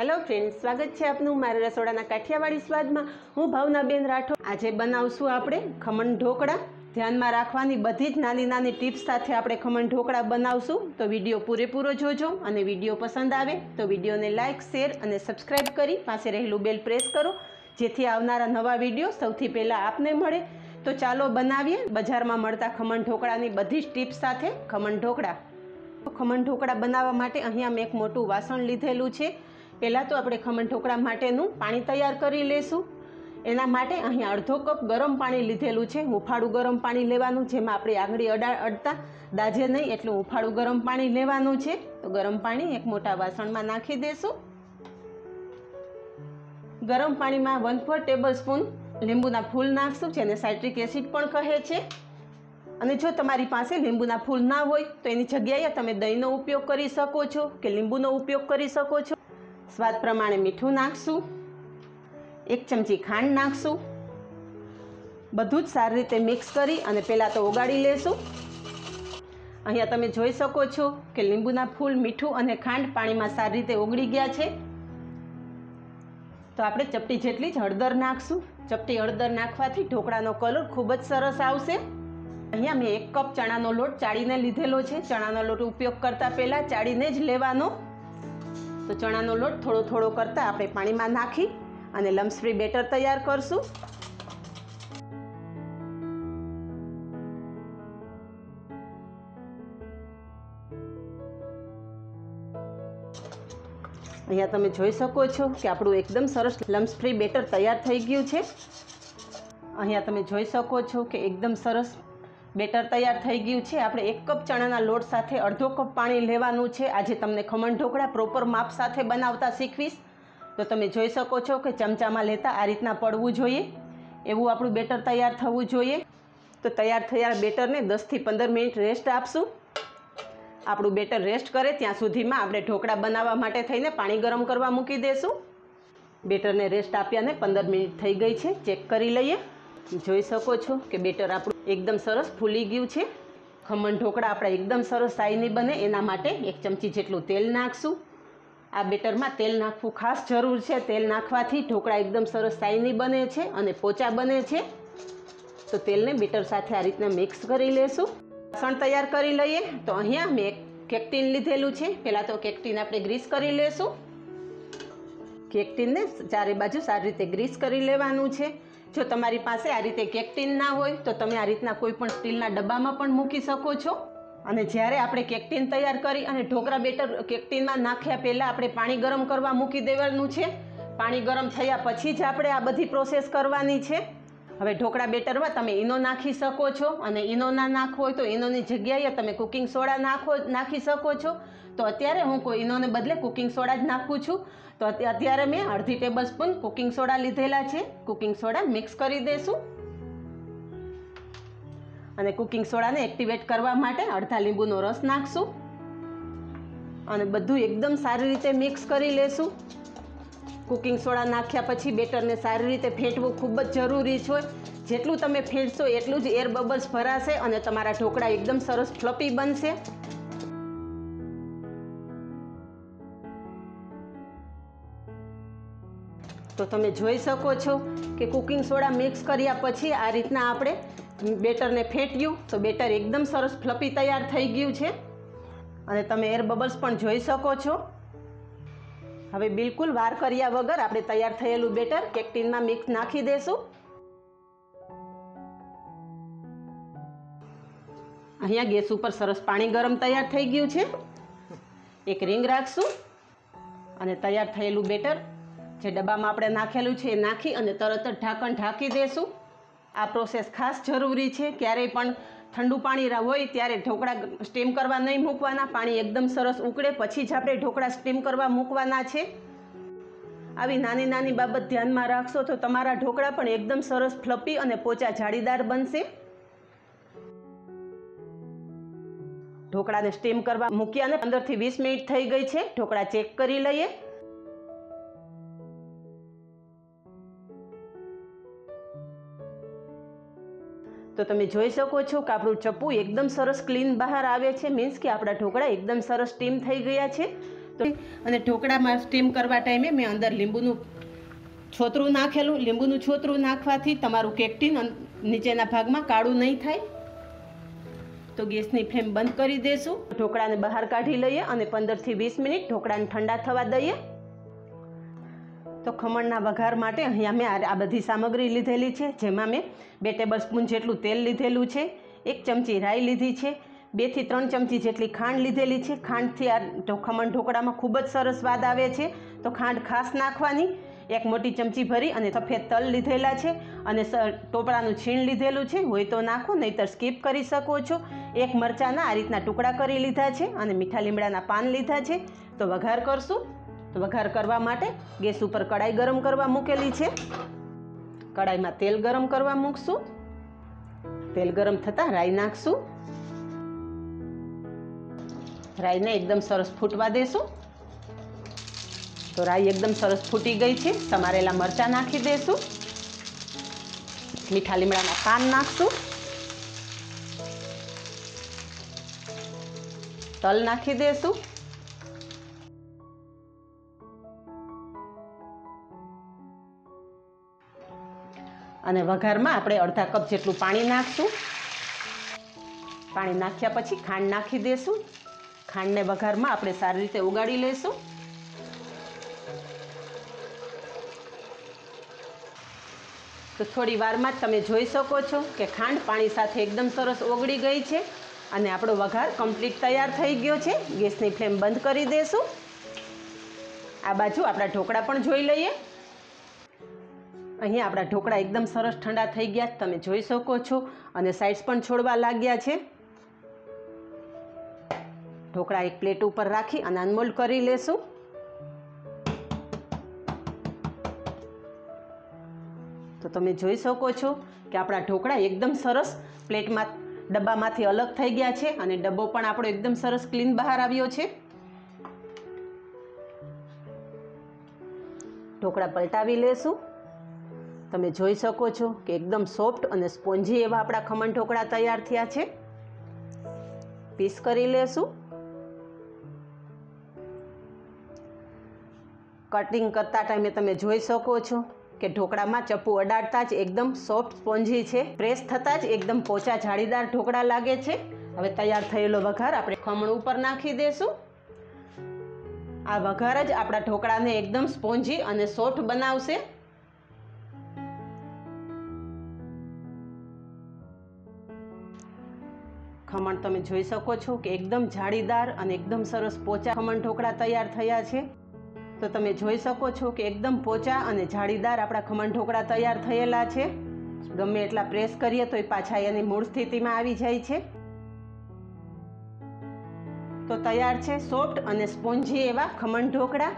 Hello friends, स्वागत है आपनु मारा रसोडाना काठियावाड़ी में। हूँ भावनाबेन राठोड। आज बनावशुं आपणे खमण ढोकळा। ध्यान में राखवानी बधी ज नानी नानी टिप्स साथे आपणे खमण ढोकळा बनावशुं। तो विडियो पूरेपूरो जोजो अने विडियो पसंद आवे तो विडियो ने लाइक, शेर अने सब्सक्राइब करी पासे रहेलुं बेल प्रेस करो, जेथी आवनारा नवा विडियो सौथी पहेला आपने मळे। तो चालो बनावीए बजार में मळता खमण ढोकळानी बधी ज टिप्स साथे खमण ढोकळा। खमण ढोकळा बनाववा माटे अहींया मैं एक मोटुं वासण लीधेलुं छे। पहला तो આપણે ખમણ ઢોકળા માટેનું પાણી તૈયાર કરી લેશું। એના માટે અહીં અડધો કપ ગરમ પાણી લીધેલું છે। હુંફાળું ગરમ પાણી લેવાનું, જેમાં આપણે આંગળી અડતા દાજે નહીં એટલું હુંફાળું ગરમ પાણી લેવાનું છે। તો ગરમ પાણી એક મોટા વાસણમાં નાખી દેશું। ગરમ પાણીમાં 1/4 ટેબલસ્પૂન લીંબુના ફૂલ નાખશું, જેને સાઇટ્રિક એસિડ પણ કહે છે। અને જો તમારી પાસે લીંબુના ફૂલ ના હોય તો એની જગ્યાએ તમે દહીંનો ઉપયોગ કરી શકો છો કે લીંબુનો ઉપયોગ કરી શકો છો। स्वाद प्रमाणे मीठું नाखशुं, 1 चमची खांड नाखशुं। बधुं ज सारी रीते मिक्स करी अने पहेला तो ओगाળી लेशुं। अहींया तमे जोई शको छो के લીંબુના फूल, मीठું अने खांड पाणी में सारी रीते ओगળી गया छे। तो आपणे चपटी जेटली ज हळदर नाखशुं। चपटी हळदर नाखवाथी ढोकळानो कलर खूब ज सरस आवशे। अहींया मैं 1 कप चणानो लोट चाळीने लीधेलो छे। चणानो लोट उपयोग करता पहेला चाळीने ज लेवानो। तो चणानो लोट थोड़ो थोड़ो करता आपणे पाणी में नाखी अने लम्स फ्री बेटर तैयार करशुं। अहींया तमे जोई शको छो कि आपणुं एकदम सरस लम्स फ्री बेटर तैयार थई गयुं छे। अहींया तमे जोई शको छो कि एकदम सरस बेटर तैयार थई गयुं छे। आपणे 1 कप चणाना लोट साथे अर्धो कप पाणी लेवानुं छे। आजे तमने खमण ढोकळा प्रोपर माप साथे बनावता शीखवीश। तो तमे जोई शको छो कि चमचामां लेता आ रीतना पड़वुं जोईए, एवुं आपणुं बेटर तैयार थवुं जोईए। तो तैयार थयेला बेटरने 10 થી 15 मिनिट रेस्ट आपशुं। आपणुं बेटर रेस्ट करे त्यां सुधीमां आपणे ढोकळा बनाववा माटे थईने पाणी गरम करवा मूकी देशुं। बेटरने रेस्ट आप्याने 15 मिनिट थई गई छे। चेक करी लईए। જોઈ શકો છો કે બેટર આપણું એકદમ સરસ ફૂલી ગયું છે। ખમણ ઢોકળા આપણા એકદમ સરસ શાઇની બને એના માટે 1 ચમચી જેટલું તેલ નાખશું। આ બેટરમાં તેલ નાખવું ખાસ જરૂર છે। તેલ નાખવાથી ઢોકળા એકદમ સરસ શાઇની બને છે અને પોચા બને છે। તો તેલને બેટર સાથે આ રીતના મિક્સ કરી લેશું। વાસણ તૈયાર કરી લઈએ। તો અહીંયા મેં એક કેક ટીન લીધેલું છે। પહેલાં તો કેક ટીન આપણે ગ્રીસ કરી લેશું। કેક ટીનને ચારે બાજુ સારી રીતે ગ્રીસ કરી લેવાનું છે। જો તમારી પાસે આ રીતે કેક ટીન ના હોય તો તમે આ રીતના કોઈ પણ સ્ટીલના ડબ્બામાં પણ મૂકી શકો છો। અને જ્યારે આપણે કેક ટીન તૈયાર કરી અને ઢોકળા બેટર કેક ટીનમાં નાખ્યા પહેલાં આપણે પાણી ગરમ કરવા મૂકી દેવાનું છે। પાણી ગરમ થયા પછી જ આપણે આ બધી પ્રોસેસ કરવાની છે। હવે ઢોકળા બેટરમાં તમે ઈનો નાખી શકો છો અને ઈનો ના નાખવો હોય તો ઈનોની જગ્યાએ તમે કુકિંગ સોડા નાખી શકો છો। તો અત્યારે હું કોઈ ઈનોને બદલે કુકિંગ સોડા જ નાખું છું। તો અત્યારે મેં અડધી ટેબલસ્પૂન કુકિંગ સોડા લીધેલા છે। કુકિંગ સોડા મિક્સ કરી દેશું અને કુકિંગ સોડાને એક્ટિવેટ કરવા માટે અડધા લીંબુનો રસ નાખશું અને બધું એકદમ સારી રીતે મિક્સ કરી લેશું। કુકિંગ સોડા નાખ્યા પછી બેટરને સારી રીતે ફેંટવું ખૂબ જ જરૂરી છે। જેટલું તમે ફેંટશો એટલું જ એર બબલ્સ ભરાશે અને તમારા ઢોકળા એકદમ સરસ ફ્લફી બનશે। તો તમે જોઈ શકો છો કે કુકિંગ સોડા મિક્સ કર્યા પછી આ રીતના આપણે બેટરને ફેંટ્યું તો બેટર એકદમ સરસ ફ્લફી તૈયાર થઈ ગયું છે અને તમે એર બબલ્સ પણ જોઈ શકો છો। હવે બિલકુલ વાર કર્યા વગર આપણે તૈયાર થયેલું બેટર કેક ટીનમાં મિક્સ નાખી દેશું। અહીંયા ગેસ ઉપર સરસ પાણી ગરમ તૈયાર થઈ ગયું છે। એક રીંગ રાખશું અને તૈયાર થયેલું બેટર જે ડબ્બામાં આપણે નાખેલું છે એ નાખી અને તરત જ ઢાંકણ ઢાંકી દેશું। આ પ્રોસેસ ખાસ જરૂરી છે। ક્યારેય પણ ઠંડુ પાણી હોય ત્યારે ઢોકળા સ્ટીમ કરવા નહીં મૂકવાના। પાણી એકદમ સરસ ઉકળે પછી જ આપણે ઢોકળા સ્ટીમ કરવા મૂકવાના છે। આવી નાની નાની બાબત ધ્યાનમાં રાખશો તો તમારા ઢોકળા પણ એકદમ સરસ ફ્લફી અને પોચા જાળીદાર બનશે। ઢોકળાને સ્ટીમ કરવા મૂક્યાને 15 થી 20 મિનિટ થઈ ગઈ છે। ઢોકળા ચેક કરી લઈએ। તો તમે જોઈ શકો છો કે આપણું ચપ્પુ એકદમ સરસ ક્લીન બહાર આવે છે। મીન્સ કે આપણા ઢોકળા એકદમ સરસ સ્ટીમ થઈ ગયા છે। તો અને ઢોકળામાં સ્ટીમ કરવા ટાઈમે મેં અંદર લીંબુનું છોતરું નાખેલું. લીંબુનું છોતરું નાખવાથી તમારું કેક ટીન નીચેના ભાગમાં કાળું નહીં થાય. તો ગેસની ફ્લેમ બંધ કરી દઈશું. ઢોકળાને બહાર કાઢી લઈએ અને 15 થી 20 મિનિટ ઢોકળાને ઠંડા થવા દઈએ. તો ખમણના વઘાર માટે અહીંયા મેં આ બધી સામગ્રી લીધેલી છે, જેમાં મેં 2 ટેબલ સ્પૂન જેટલું તેલ લીધેલું છે, 1 ચમચી રાઈ લીધી છે, 2 થી 3 ચમચી જેટલી ખાંડ લીધેલી છે. ખાંડથી આ ખમણ ઢોકળામાં ખૂબ જ સરસ સ્વાદ આવે છે, તો ખાંડ ખાસ નાખવાની. 1 મોટી ચમચી ભરી અને સફેદ તલ લીધેલા છે અને ટોપરાનું છીણ લીધેલું છે, હોય તો નાખો, નહીંતર સ્કીપ કરી શકો છો. 1 મરચાંના આ રીતના ટુકડા કરી લીધા છે અને મીઠા લીમડાના પાન લીધા છે. તો વઘાર કરશું. તો વઘાર કરવા માટે ગેસ ઉપર કડાઈ ગરમ કરવા મૂકેલી છે. કડાઈમાં તેલ ગરમ કરવા મૂકશું. તેલ ગરમ થતાં રાઈ નાખશું. રાઈને એકદમ સરસ ફૂટવા દેશું. તો રાઈ એકદમ સરસ ફૂટી ગઈ છે. સમારેલા મરચાં નાખી દઈશું. મીઠા લીમડાના પાન નાખશું. તલ નાખી દઈશું. અને વઘારમાં આપણે અડધા કપ જેટલું પાણી નાખશું. પાણી નાખ્યા પછી ખાંડ નાખી દઈશું. ખાંડને વઘારમાં આપણે સારી રીતે ઉગાડી લઈશું. તો થોડી વારમાં જ તમે જોઈ શકો છો કે ખાંડ પાણી સાથે એકદમ સરસ ઓગળી ગઈ છે અને આપણો વઘાર કમ્પ્લીટ તૈયાર થઈ ગયો છે. ગેસની ફ્લેમ બંધ કરી દઈશું. આ બાજુ આપણા ઢોકળા પણ જોઈ લઈએ. અહીંયા આપણા ઢોકળા એકદમ સરસ ઠંડા થઈ ગયા, તમે જોઈ શકો છો, અને સાઇડ્સ પણ છોડવા લાગ્યા છે. ઢોકળા એક પ્લેટ ઉપર રાખી અને અનમોલ્ડ કરી લેશું. તો તમે જોઈ શકો છો કે આપણા ઢોકળા એકદમ સરસ પ્લેટમાં ડબ્બામાંથી અલગ થઈ ગયા છે અને ડબ્બો પણ આપણો એકદમ સરસ ક્લીન બહાર આવ્યો છે. ઢોકળા પલટાવી લેશું. તમે જોઈ શકો છો કે એકદમ સોફ્ટ અને સ્પોન્જી એવા આપણા ખમણ ઢોકળા તૈયાર થયા છે. પીસ કરી લેશું. કટિંગ કરતા ટાઈમે તમે જોઈ શકો છો કે ઢોકળામાં ચપ્પુ અડાડતા જ એકદમ સોફ્ટ સ્પોન્જી છે. પ્રેસ થતાં જ એકદમ પોચા જાળીદાર ઢોકળા લાગે છે. હવે તૈયાર થયેલો વઘાર આપણે ખમણ ઉપર નાખી દઈશું. આ વઘાર જ આપણા ઢોકળાને એકદમ સ્પોન્જી અને સોફ્ટ બનાવશે. ખમણ તમે જોઈ શકો છો કે એકદમ જાળીદાર અને એકદમ સરસ પોચા ખમણ ઢોકળા તૈયાર થયા છે. તો તમે જોઈ શકો છો કે એકદમ પોચા અને જાળીદાર આપણા ખમણ ઢોકળા તૈયાર થયેલા છે. ગમે એટલા પ્રેસ કરીએ તો એ પાછા એની મૂળ સ્થિતિમાં આવી જાય છે. તો તૈયાર છે સોફ્ટ અને સ્પોન્જી એવા ખમણ ઢોકળા.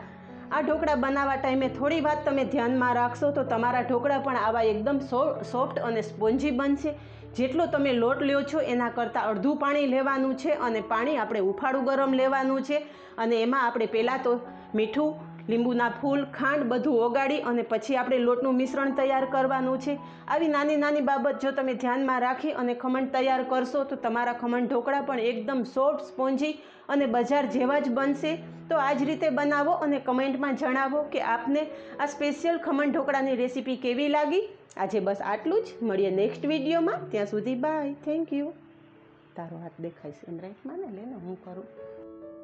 આ ઢોકળા બનાવવા ટાઈમે થોડી વાત તમે ધ્યાનમાં રાખશો તો તમારા ઢોકળા પણ આવા એકદમ સોફ્ટ અને સ્પોન્જી બનશે. જેટલો તમે લોટ લ્યો છો એના કરતાં અડધું પાણી લેવાનું છે અને પાણી આપણે ઉફાળું ગરમ લેવાનું છે. અને એમાં આપણે પહેલાં તો મીઠું, લીંબુના ફૂલ, ખાંડ બધું ઓગાળી અને પછી આપણે લોટનું મિશ્રણ તૈયાર કરવાનું છે. આવી નાની નાની બાબત જો તમે ધ્યાનમાં રાખી અને ખમણ તૈયાર કરશો તો તમારા ખમણ ઢોકળા પણ એકદમ સોફ્ટ, સ્પોન્જી અને બજાર જેવા જ બનશે. તો આ જ રીતે બનાવો અને કમેન્ટમાં જણાવો કે આપને આ સ્પેશિયલ ખમણ ઢોકળાની રેસીપી કેવી લાગી. આજે બસ આટલું જ. મળીએ નેક્સ્ટ વિડીયોમાં. ત્યાં સુધી બાય. Thank you. તારો હાથ દેખાય છે એમ રાઈટમાં ને, લે ને હું કરું.